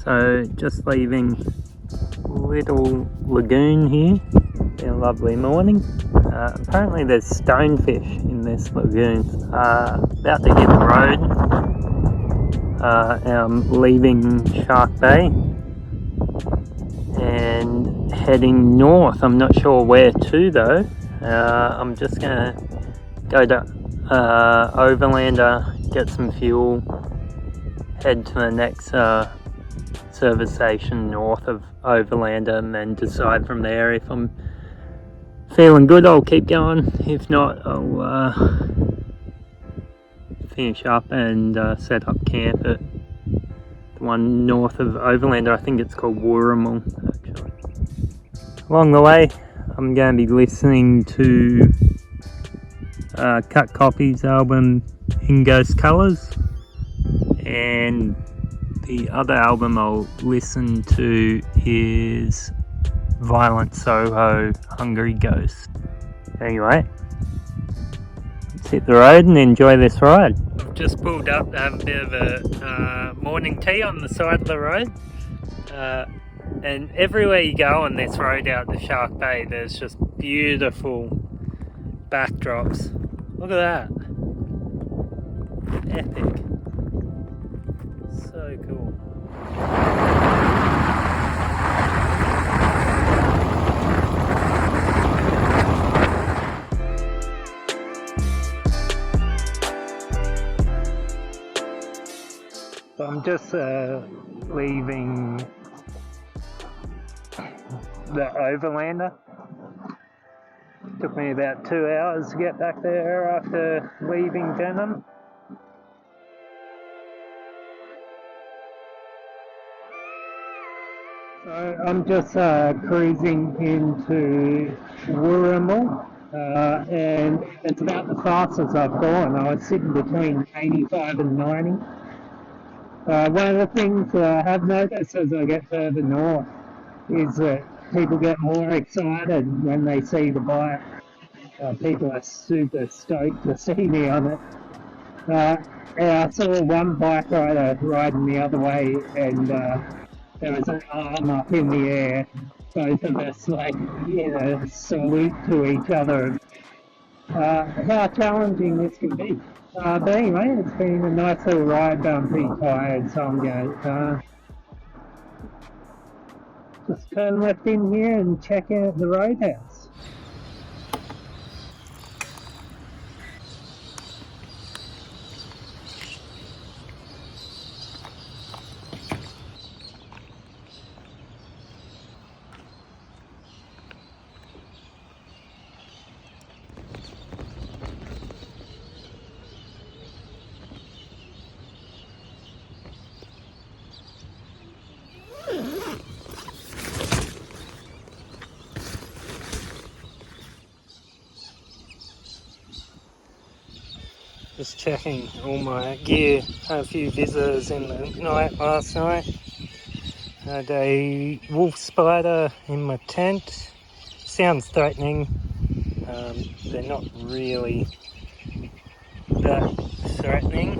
So just leaving little lagoon here. It's a lovely morning. Apparently there's stonefish in this lagoon. About to hit the road. I'm leaving Shark Bay and heading north. I'm not sure where to though. I'm just gonna go to Overlander, get some fuel, head to the next service station north of Overlander, and then decide from there. If I'm feeling good, I'll keep going. If not, I'll finish up and set up camp at the one north of Overlander. I think it's called Wooramel actually. Along the way I'm going to be listening to Cut Copy's album In Ghost Colours, and the other album I'll listen to is Violent Soho, Hungry Ghost. Anyway, let's hit the road and enjoy this ride. I've just pulled up to have a bit of a morning tea on the side of the road. And everywhere you go on this road out to Shark Bay, there's just beautiful backdrops. Look at that. Epic. So cool. So I'm just leaving the Overlander. Took me about 2 hours to get back there after leaving Denham. So I'm just cruising into Wooramel, and it's about the fastest I've gone. I was sitting between 85 and 90. One of the things I have noticed as I get further north is that people get more excited when they see the bike. People are super stoked to see me on it. And I saw one bike rider riding the other way, and there was an arm up in the air. Both of us, salute to each other. How challenging this can be. But anyway, it's been a nice little ride. I'm pretty tired, so I'm going to just turn left in here and check out the roadhouse. Just checking all my gear. Had a few visitors in the night last night. Had a wolf spider in my tent. Sounds threatening. They're not really that threatening.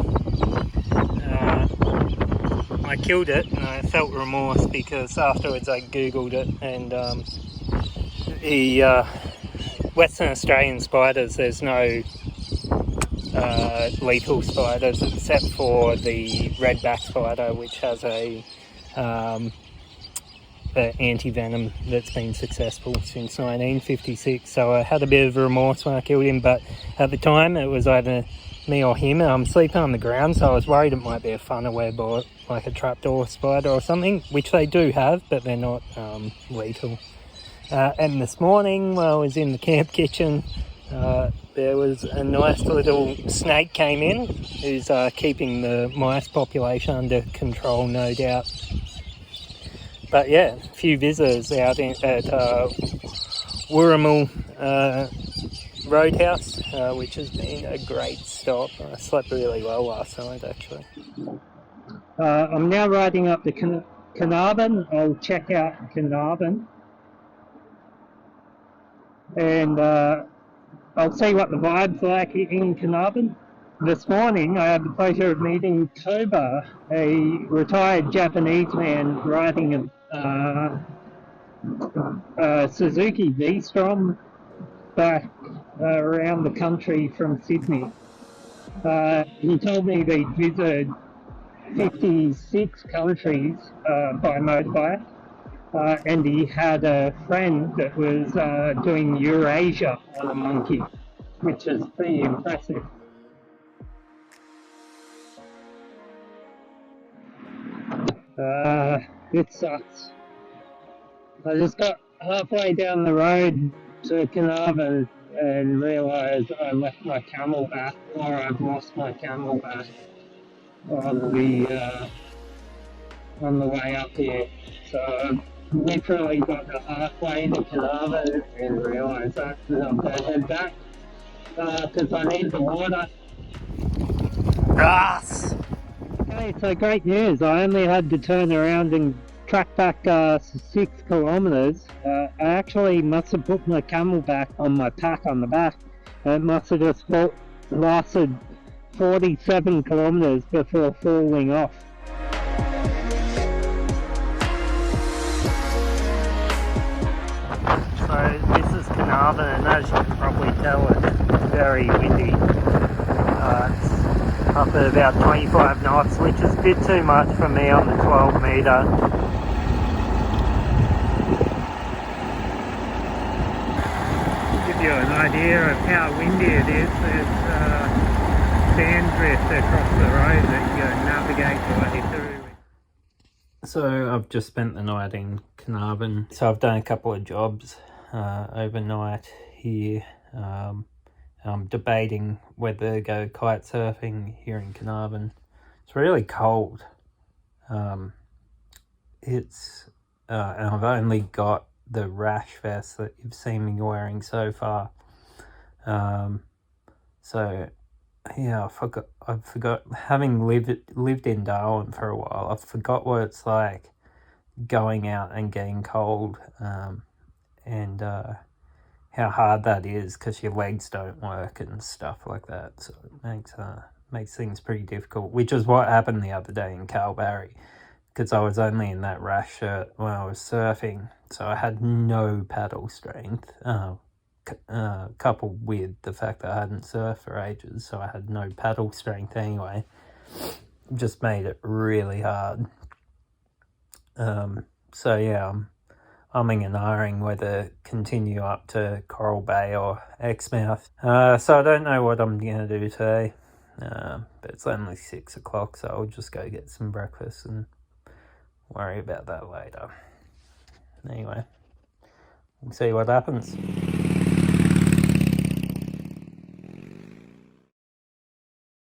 I killed it and I felt remorse because afterwards I googled it, and the Western Australian spiders, there's no lethal spiders except for the redback spider, which has a anti-venom that's been successful since 1956. So I had a bit of remorse when I killed him, but at the time it was either me or him. I'm sleeping on the ground, so I was worried it might be a funnel web or like a trapdoor spider or something, which they do have, but they're not lethal. And this morning while I was in the camp kitchen, there was a nice little snake came in, who's keeping the mice population under control, no doubt. But yeah, a few visitors out at Wooramel Roadhouse, which has been a great stop. I slept really well last night actually. I'm now riding up to Carnarvon. I'll check out Carnarvon, and I'll see what the vibe's like in Carnarvon. this morning I had the pleasure of meeting Koba, a retired Japanese man riding a Suzuki V-Strom back around the country from Sydney. He told me they visited 56 countries by motorbike, and he had a friend that was doing Eurasia on a monkey, which is pretty impressive. It sucks. I just got halfway down the road to Carnarvon and realised I left my camelback, or I've lost my camelback on the way up here. So I literally got to halfway to Carnarvon and realised that, and I've got to head back because I need the water. Grass! Okay, so great news. I only had to turn around and track back 6 kilometres. I actually must have put my camelback on my pack on the back. It must have just lasted 47 kilometres before falling off. So this is Carnarvon, and as you can probably tell, it's very windy. It's up at about 25 knots, which is a bit too much for me on the 12 metre. Give you an idea of how windy it is. There's sand drift across the road that you navigate your way through. So I've just spent the night in Carnarvon. So I've done a couple of jobs overnight here. I'm debating whether to go kite surfing here in Carnarvon. It's really cold. And I've only got the rash vest that you've seen me wearing so far. So yeah, I forgot having lived in Darwin for a while. I forgot what it's like going out and getting cold, and how hard that is because your legs don't work and stuff like that. So it makes things pretty difficult, which is what happened the other day in Kalbarri, because I was only in that rash shirt when I was surfing, so I had no paddle strength, coupled with the fact that I hadn't surfed for ages, so I had no paddle strength anyway. Just made it really hard. So yeah, I'm umming and ahhing whether to continue up to Coral Bay or Exmouth. So I don't know what I'm going to do today, but it's only 6 o'clock, so I'll just go get some breakfast and worry about that later. Anyway, we'll see what happens.